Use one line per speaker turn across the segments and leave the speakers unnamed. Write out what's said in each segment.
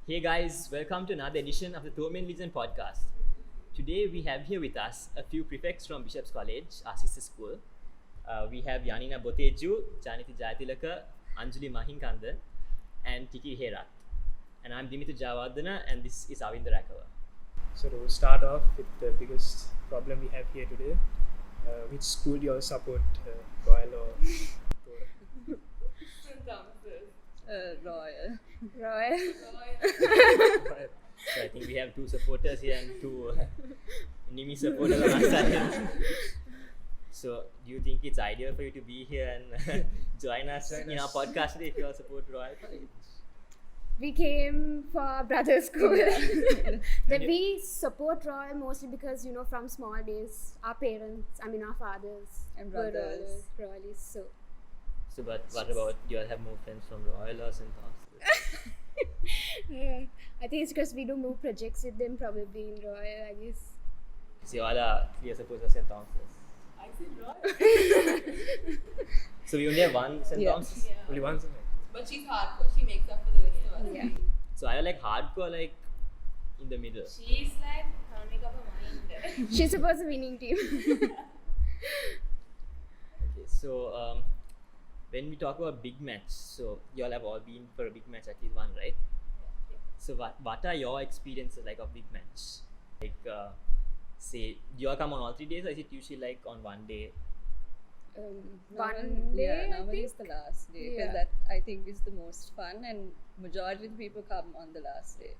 Hey guys, welcome to another edition of the Thomen Legend podcast. Today we have here with us a few prefects from Bishop's College, our sister school. We have Yanina Boteju, Janiti Jayatilaka, Anjali Mahinkandan, and Tiki Herat. And I'm Dimitri Javardhana, and this is Avinda Rakava.
So to start off with the biggest problem we have here today, which school do you all support, Royal or Tora?
Royal.
Royal.
So I think we have two supporters here and two Nimi supporters on our side. So do you think it's ideal for you to be here and join us in our podcast today if you all support Royal?
We came for our brother's school. That we support Royal mostly because, from small days, our fathers
And
were
brothers.
Royalists.
So but what about, do you all have more friends from Royal or St. Thomas?
Yeah, I think it's because we do more projects with them probably in Royal, I guess.
So you all are clear supporters of St. Thomas.
I said Royal.
So we only have one St.
Yeah.
Thomas?
Yeah.
Only one semester.
But she's hardcore. She makes up for the rest of us.
Yeah.
So are you like hardcore, like in the middle?
She's like, can't make up her mind.
She supports the winning team.
Okay, so when we talk about big match, so you all have all been for a big match, at least one, right? So what are your experiences like of big match? Like say, do you all come on all 3 days, or is it usually like on one day?
One day, I
normally
think.
it's the last day
Yeah.
because that I think is the most fun, and majority of the people come on the last day.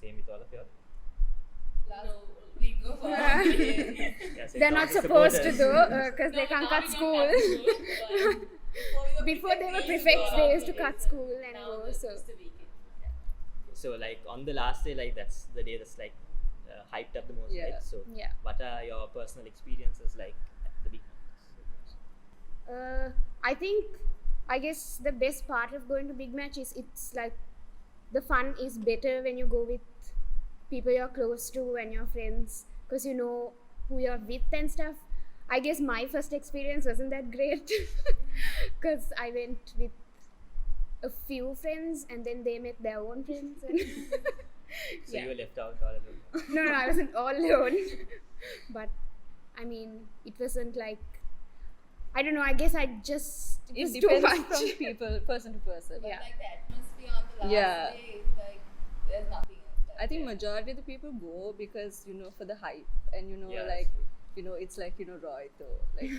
Same with all of you all?
No, we go for
Yeah.
one day.
Yeah, St.
They're not
Thomas
supposed to
supporters.
though, because they
No,
can't
now
cut
we don't
school.
but
Before they were prefects, they used to cut school and
now
go.
it's
So
just a weekend.
So like on the last day, like that's the day that's like hyped up the most,
Yeah.
right? So
yeah.
what are your personal experiences like at the big match?
I guess the best part of going to big match is it's like the fun is better when you go with people you're close to and your friends because you know who you're with and stuff. I guess my first experience wasn't that great because I went with a few friends and then they met their own friends. And
So
Yeah.
you were left out all alone.
no, I wasn't all alone. But I mean, it wasn't like, I don't know, I guess it
It
was too
depends
much.
from people, person to person.
But
Yeah.
like the atmosphere on the last
Yeah.
day is like, there's nothing else.
I think majority of the people go because for the hype, and
Yeah,
like
that's true.
it's like Roy though, like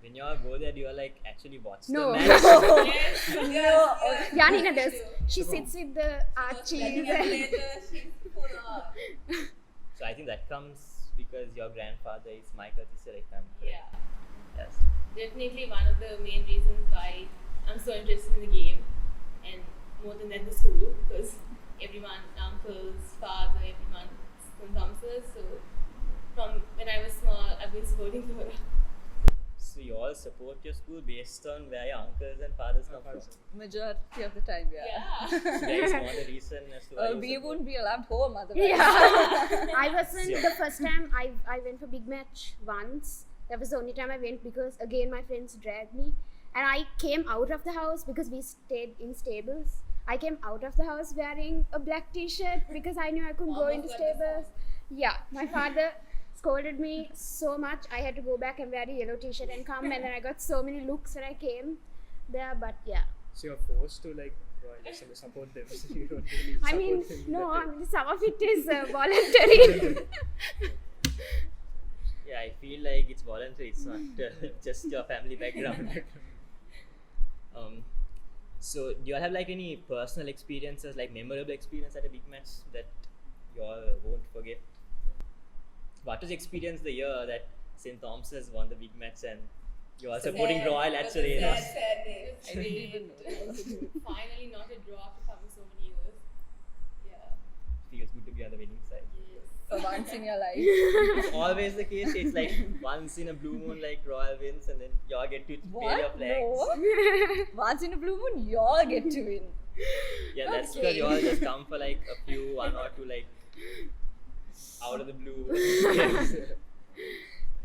When you all go there, do you all like actually watch
No.
the match?
Yes, yes, yes.
Yanina does.
True.
She sits with the
She
Archies.
later, she's full on.
So I think that comes because your grandfather is Michael Tisser, if I'm correct.
Yeah.
Yes.
Definitely one of the main reasons why I'm so interested in the game, and more than that the school, because everyone, uncles, father, everyone from Thompson. So from when I was small, I've been supporting Tora.
So you all support your school based on where your uncles and fathers come from.
majority of the time, yeah.
Yeah.
So there is no other reason as to why you
We
support.
wouldn't be allowed home otherwise.
Yeah. I wasn't
Yeah.
the first time I went for big match once. That was the only time I went because again my friends dragged me. And I came out of the house because we stayed in stables. I came out of the house wearing a black t-shirt because I knew I couldn't go
Almost
into
like the
stables. Yeah. My father scolded me so much. I had to go back and wear a yellow t-shirt and come, and then I got so many looks when I came there, but yeah.
So you're forced to like Royalists and support them. So you don't really
I
support
mean,
them
no,
that
I
way.
mean, some of it is voluntary.
Yeah, I feel like it's voluntary. It's not just your family background. So do you all have like any personal experiences, like memorable experience at a big match that you all won't forget? What was the experience the year that St. Thomas's won the big match and you are supporting
Sad.
Royal
It
at
was a
Serenas?
sad day.
I didn't even know.
Finally, not a draw after coming so many years. Yeah.
Feels good to be on the winning side.
Yes.
For once in your life.
It's always the case. It's like once in a blue moon, like Royal wins, and then you all get to wave your
What?
flags.
No. Once in a blue moon, you all get to win.
Yeah, that's
Okay.
because you all just come for like a few, one or two, like out of the blue.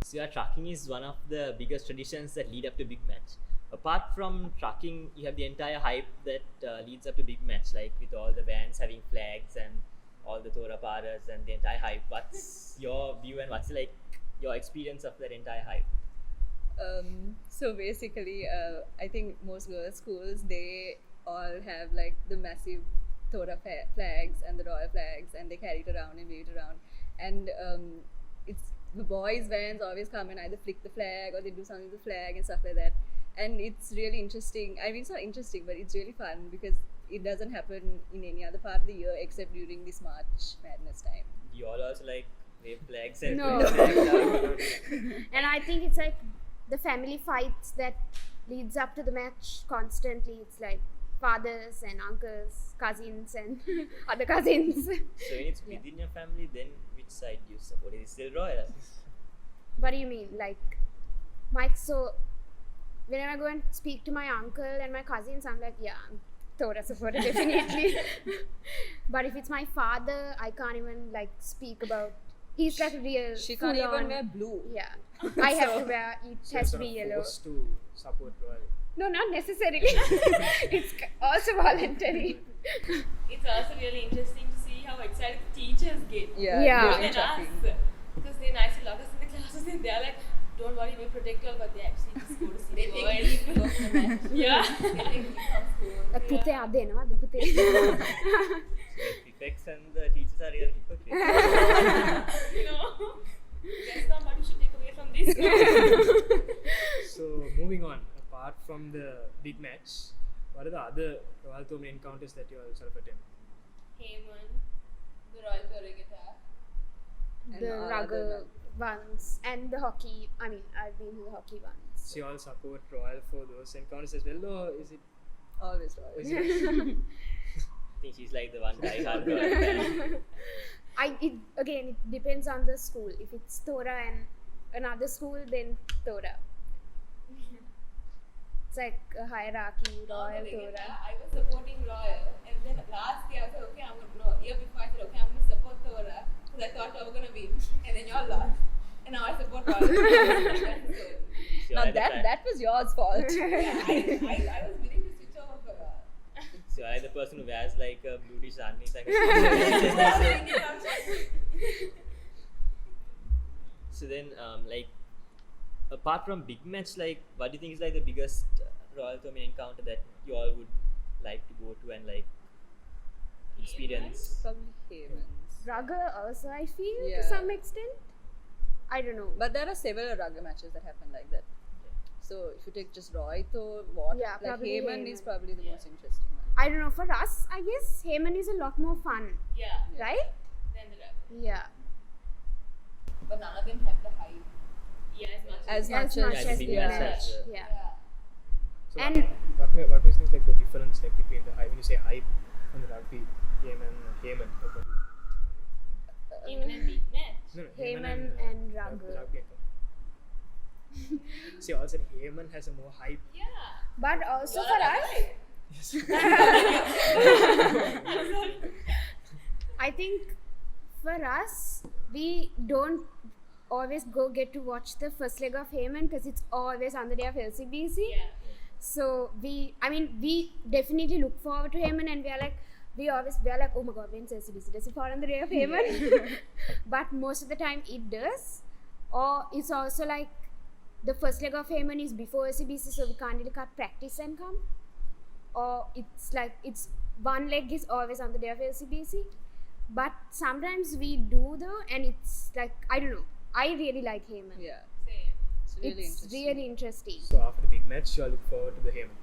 So yeah, trucking is one of the biggest traditions that lead up to big match. apart from trucking, you have the entire hype that leads up to big match, like with all the vans having flags and all the Tora Paras and the entire hype. What's your view and what's like your experience of that entire hype?
So basically, I think most girls' schools, they all have like the massive Tora flags and the royal flags, and they carry it around and wave it around. And it's the boys' vans always come and either flick the flag or they do something with the flag and stuff like that. And it's really interesting. I mean, it's not interesting, but it's really fun because it doesn't happen in any other part of the year except during this March Madness time.
You all also like wave flags and
No.
wave flags out?
And I think it's like the family fights that leads up to the match constantly. It's like fathers and uncles, cousins and other cousins.
So when it's within your family, then which side do you support? Is it still royal?
What do you mean? Like, Mike, so whenever I go and speak to my uncle and my cousins, I'm like, yeah, I'm Tora supporter, definitely. But if it's my father, I can't even like speak about. He's like real.
She can't even
full-on-
wear blue.
Yeah, I have to
So-
wear. It
So
has to
sort
be
of
yellow.
forced to support Royal.
No, not necessarily. It's also voluntary.
It's also really interesting to see how excited the teachers get.
Yeah,
Yeah.
More
during
than us.
tracking.
Because they nicely lock us in the classes and they're like, don't worry, we'll protect you all, but they actually just go to see
They
the
take
boys.
leave to go to the match.
Yeah.
They take leave from school.
පුතේ අද එනවද පුතේ?
So the prefects and the teachers are real hypocrites.
No. That's not what you should take away from this.
So moving on, apart from the big match, what are the other Royal Tournament encounters that you all sort of attend?
Heyman.
The Royal Regatta.
And
The
all
rugger
other
ones and the hockey. I mean, I've been to the hockey ones.
So you all support Royal for those encounters as well, or is it?
Always
Or
royal.
is it
I think she's like the one die-hard royal fan.
It again, it depends on the school. If it's Tora and another school, then Tora. It's like a hierarchy, Royal Tora.
I was supporting Royal, and then last year I said, okay, I'm gonna. No, year before I said, okay, I'm gonna support Tora because I thought I was gonna win, and then y'all lost, and now I support Royal.
So
Now
at the time-
that was yours fault.
Yeah, I was willing to switch over for Royal.
So I the person who wears like a blue t-shirt underneath like So then like apart from big match, like what do you think is like the biggest Royal Tournament encounter that you all would like to go to and like experience?
Probably Heyman's.
Rugger also, I feel
Yeah.
to some extent. I don't know.
But there are several rugger matches that happen like that. So if you take just Roy, though, what?
Yeah,
like
probably
Heyman is
Heyman.
probably the most interesting one.
I don't know. For us, I guess Heyman is a lot more fun,
Yeah.
right?
Then the rugby.
Yeah.
But none of them have the hype.
Yeah,
As
As
much
much
as
as
big
big
yeah.
match
match.
has,
Yeah.
So
And-
what was things like the difference like between the hype when you say hype on the rugby game and Heyman? Like, what do you-
Even in big match.
No,
Heyman and rugby.
See, also Heyman has a more hype.
Yeah.
But also
Y'all
for
are
us,
right.
I think for us, we don't always get to watch the first leg of Heyman because it's always on the day of LCBC.
Yeah.
So we definitely look forward to Heyman, and we are like, oh my god, when's LCBC? Does it fall on the day of Heyman? But most of the time it does. Or it's also like the first leg of Heyman is before LCBC, so we can't really cut practice and come. Or it's like one leg is always on the day of LCBC. But sometimes we do though, and it's like, I don't know. I really like Heyman.
Yeah,
Same.
it's really
It's
interesting.
really interesting.
So after the big match, you all look forward to the Heyman.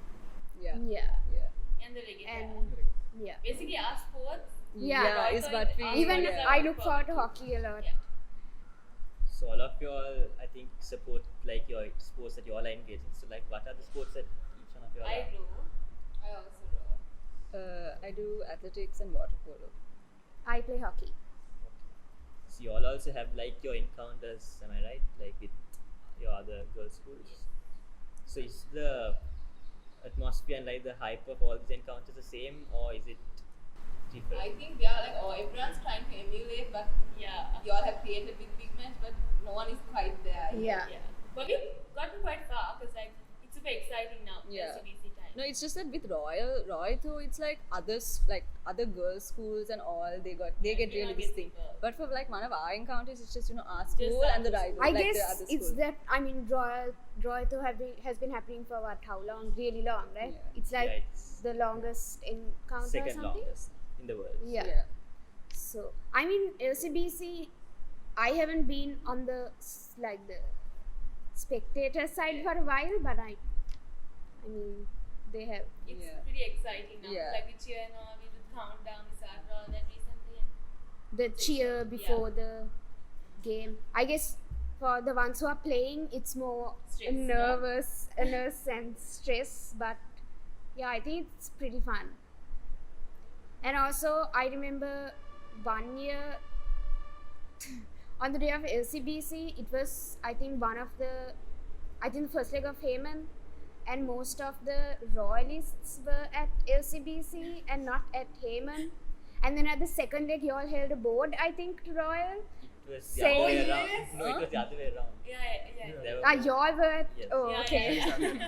Yeah.
Yeah.
Yeah.
And the regatta.
And yeah.
Basically, our sports.
Yeah.
Yeah, it's what we
Even
yeah.
I look forward to hockey a lot.
Yeah.
So all of you all, I think, support like your sports that you all are engaged in. So like, what are the sports that each one of you all
I
are?
do.
I also row.
I do athletics and water polo.
I play hockey.
So you all also have like your encounters, am I right? Like with your other girls' schools. So is the atmosphere and like the hype of all these encounters the same, or is it different?
I think they are like, oh, everyone's trying to emulate, but
Yeah.
y'all have created big match, but no one is quite there.
Yeah.
Yeah. But we've gotten quite far because like it's super exciting now.
Yeah.
LCBC time.
No, it's just that with Royal though, it's like other girls' schools and all they get really this thing. But for like one of our encounters, it's just our school and the rival.
I
like
guess
the other
it's
school.
that, I mean, Royal though has been happening for what, how long? Really long, right?
Yeah.
It's like
Yeah, it's
the longest encounter or
second
something.
longest in the world.
Yeah.
Yeah.
So, I mean, LCBC, I haven't been on the spectator side for a while, but I mean, they have.
It's
Yeah.
pretty exciting now.
Yeah.
Like we cheer and all, we would countdown, we started all that recently. And
The cheer before the game. I guess for the ones who are playing, it's more
Stress,
nervous and stress. But yeah, I think it's pretty fun. And also, I remember one year on the day of LCBC, it was I think the first leg of Heyman, and most of the royalists were at LCBC and not at Heyman. And then at the second leg, you all held a board, I think, to Royal.
It was the other way
Same.
around. No, it was the other way around.
yeah.
There were-
Ah, you all were at.
Yes.
Oh,
Yeah,
okay.
yeah. Good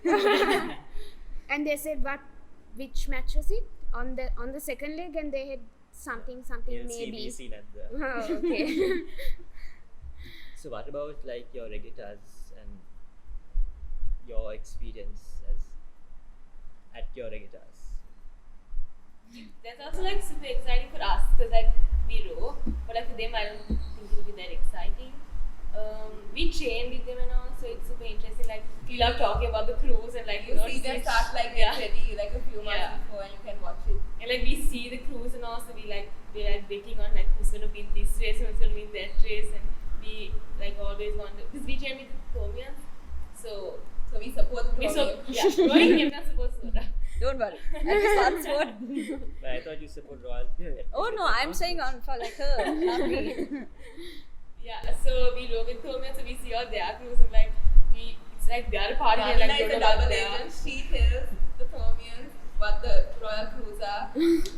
division.
And they said, which match was it? On the second leg, and they had something maybe.
LCBC at the.
Oh, okay.
So what about like your regattas and your experience at your regattas?
That's also like super exciting for us because like we row, but like for them I don't think it will be that exciting. We train with them and all, so it's super interesting. Like we love talking about the cruise and like
You see them start like
yeah.
get ready like a few months
Yeah.
before, and you can watch it.
And like we see the cruise and all, so we're like betting on like who's gonna win this race and who's gonna win that race, and we like always wonder because we train with the Thomians, so
So we support the
we
Thomians.
rowing we are not supposed to.
Don't worry. At least one sport.
But I thought you support Royal.
Yeah.
Oh no, I'm saying on for like her, not me.
Yeah, so we row with Thomians, so we see all their cruise and like it's like they're a party and
Yamina
like
is a
go to
double
there.
agent. She tells the Thomians what the Royal crews are.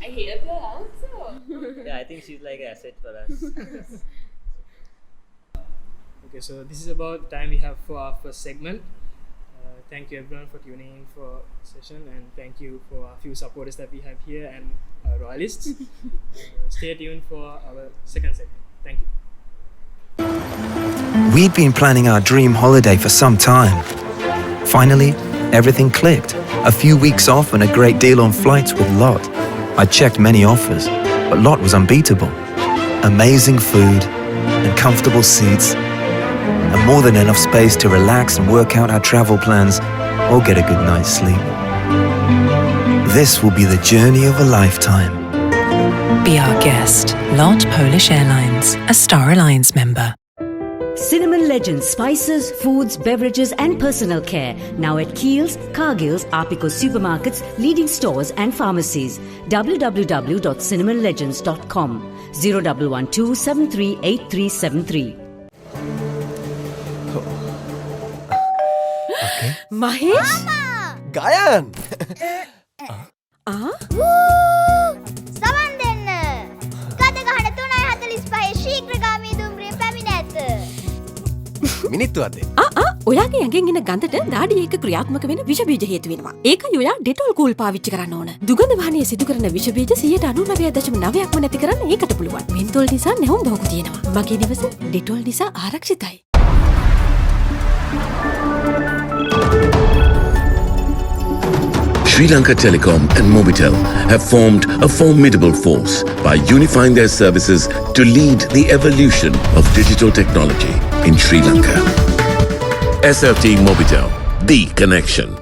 I hate the answer.
Yeah, I think she's like an asset for us.
Okay, so this is about the time we have for our first segment. Thank you everyone for tuning in for the session, and thank you for our few supporters that we have here and royalists. Stay tuned for our second segment. Thank you.
We'd been planning our dream holiday for some time. Finally, everything clicked. A few weeks off and a great deal on flights with Lot. I checked many offers, but Lot was unbeatable. Amazing food and comfortable seats, and more than enough space to relax and work out our travel plans or get a good night's sleep. This will be the journey of a lifetime.
Be our guest. Lot Polish Airlines, a Star Alliance member.
Cinnamon Legends spices, foods, beverages and personal care. Now at Kiehl's, Cargill's, Arpico supermarkets, leading stores and pharmacies. www.cinnamonlegends.com 0112 738373.
Mahesh Gayan
සවන් දෙන්න ගදගහන 3:45 ශීඝ්‍රගාමී දුම්රිය පැමිණ ඇත.
මිනිත්තු අතේ
ඔයාගේ ඇඟෙන් එන ගඳට දාඩිය ඒක ක්‍රියාත්මක වෙන විෂ බීජ හේතු වෙනවා. ඒකයි ඔයා ඩෙටෝල් කූල් පාවිච්චි කරන්න ඕන. දුගඳ වාහනය සිදු කරන විෂ බීජ 99.9%ක්ම නැති කරන්න ඒකට පුළුවන්. මෙන්තෝල් නිසා නැවුම් බහුකු තියෙනවා. මගේ නිවස ඩෙටෝල් නිසා ආරක්ෂිතයි.
Sri Lanka Telecom and Mobitel have formed a formidable force by unifying their services to lead the evolution of digital technology in Sri Lanka. SLT Mobitel, the connection.